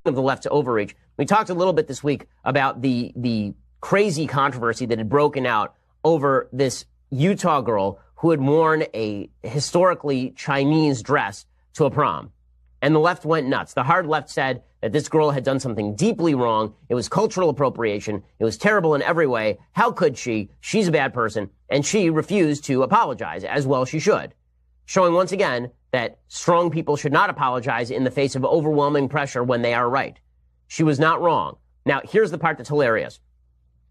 of the left's overreach, we talked a little bit this week about the crazy controversy that had broken out over this Utah girl who had worn a historically Chinese dress to a prom. And the left went nuts. The hard left said that this girl had done something deeply wrong. It was cultural appropriation. It was terrible in every way. How could she? She's a bad person. And she refused to apologize, as well she should. Showing once again that strong people should not apologize in the face of overwhelming pressure when they are right. She was not wrong. Now, here's the part that's hilarious.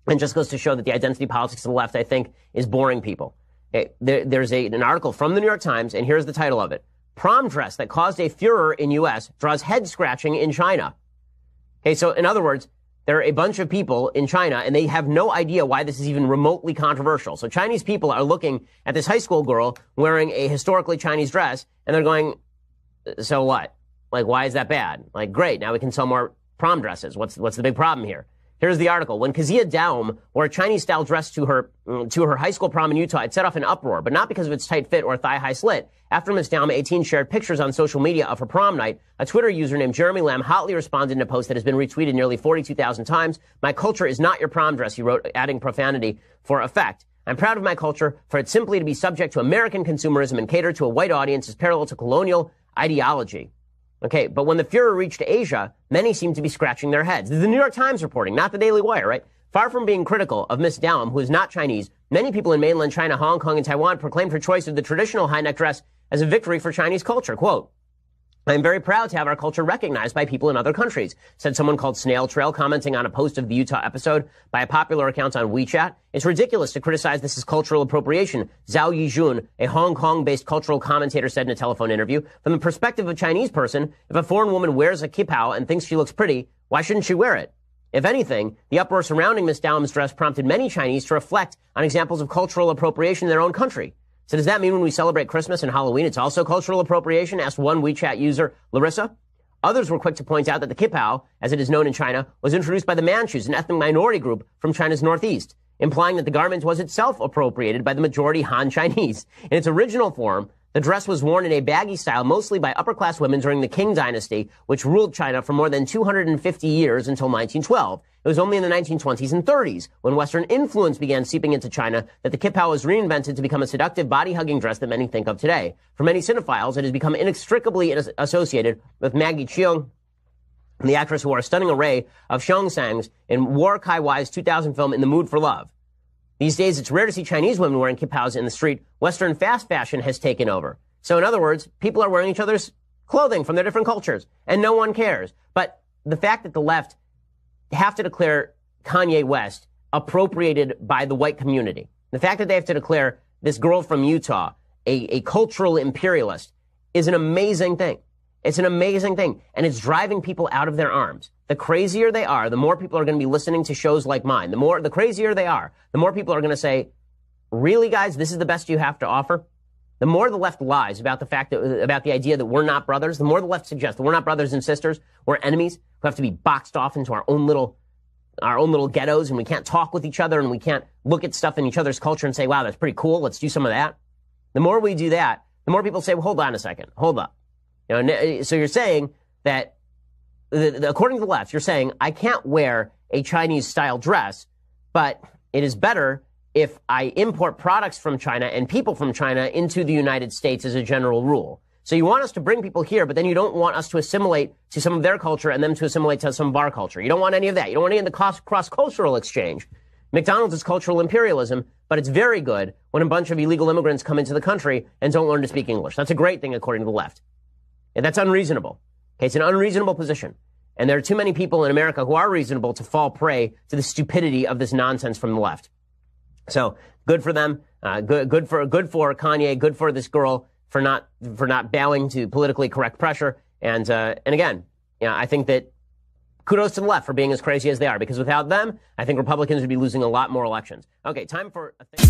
And just goes to show that the identity politics of the left, I think, is boring people. Okay, there's an article from the New York Times, and here's the title of it. Prom dress that caused a furor in U.S. draws head scratching in China. Okay, so in other words, there are a bunch of people in China, and they have no idea why this is even remotely controversial. So Chinese people are looking at this high school girl wearing a historically Chinese dress, and they're going, so what? Like, why is that bad? Like, great, now we can sell more prom dresses. What's the big problem here? Here's the article. When Kezia Daum wore a Chinese-style dress to her high school prom in Utah, it set off an uproar, but not because of its tight fit or thigh-high slit. After Ms. Daum, 18, shared pictures on social media of her prom night, a Twitter user named Jeremy Lamb hotly responded in a post that has been retweeted nearly 42,000 times. "My culture is not your prom dress," he wrote, adding profanity for effect. "I'm proud of my culture, for it's simply to be subject to American consumerism and cater to a white audience is parallel to colonial ideology." Okay, but when the furor reached Asia, many seemed to be scratching their heads. This is the New York Times reporting, not the Daily Wire, right? Far from being critical of Miss Daum, who is not Chinese, many people in mainland China, Hong Kong, and Taiwan proclaimed her choice of the traditional high-neck dress as a victory for Chinese culture. Quote, "I am very proud to have our culture recognized by people in other countries," said someone called Snail Trail, commenting on a post of the Utah episode by a popular account on WeChat. "It's ridiculous to criticize this as cultural appropriation," Zhao Yijun, a Hong Kong-based cultural commentator, said in a telephone interview. "From the perspective of a Chinese person, if a foreign woman wears a kipao and thinks she looks pretty, why shouldn't she wear it? If anything, the uproar surrounding Miss Daum's dress prompted many Chinese to reflect on examples of cultural appropriation in their own country. So does that mean when we celebrate Christmas and Halloween, it's also cultural appropriation?" asked one WeChat user, Larissa. Others were quick to point out that the kipao, as it is known in China, was introduced by the Manchus, an ethnic minority group from China's northeast, implying that the garment was itself appropriated by the majority Han Chinese. In its original form, the dress was worn in a baggy style mostly by upper-class women during the Qing dynasty, which ruled China for more than 250 years until 1912. It was only in the 1920s and 30s, when Western influence began seeping into China, that the kipao was reinvented to become a seductive body-hugging dress that many think of today. For many cinephiles, it has become inextricably associated with Maggie Cheung, the actress who wore a stunning array of Xiongsangs in War Kai-Wai's 2000 film In the Mood for Love. These days, it's rare to see Chinese women wearing kipaos in the street. Western fast fashion has taken over. So in other words, people are wearing each other's clothing from their different cultures, and no one cares. But the fact that the left have to declare Kanye West appropriated by the white community, the fact that they have to declare this girl from Utah a cultural imperialist, is an amazing thing. It's an amazing thing, and it's driving people out of their arms. The crazier they are, the more people are going to be listening to shows like mine. The crazier they are, the more people are going to say, "Really, guys, this is the best you have to offer?" The more the left lies about the idea that we're not brothers, the more the left suggests that we're not brothers and sisters, we're enemies who have to be boxed off into our own little ghettos, and we can't talk with each other, and we can't look at stuff in each other's culture and say, "Wow, that's pretty cool. Let's do some of that." The more we do that, the more people say, "Well, hold on a second, hold up." You know, so you're saying that, according to the left, you're saying I can't wear a Chinese-style dress, but it is better if I import products from China and people from China into the United States as a general rule. So you want us to bring people here, but then you don't want us to assimilate to some of their culture and them to assimilate to some of our culture. You don't want any of that. You don't want any of the cross-cultural exchange. McDonald's is cultural imperialism, but it's very good when a bunch of illegal immigrants come into the country and don't learn to speak English. That's a great thing, according to the left. And that's unreasonable. Okay, it's an unreasonable position. And there are too many people in America who are reasonable to fall prey to the stupidity of this nonsense from the left. So good for them. Good for Kanye. Good for this girl for not bowing to politically correct pressure. And again, I think that kudos to the left for being as crazy as they are, because without them, I think Republicans would be losing a lot more elections. Okay, time for a thing.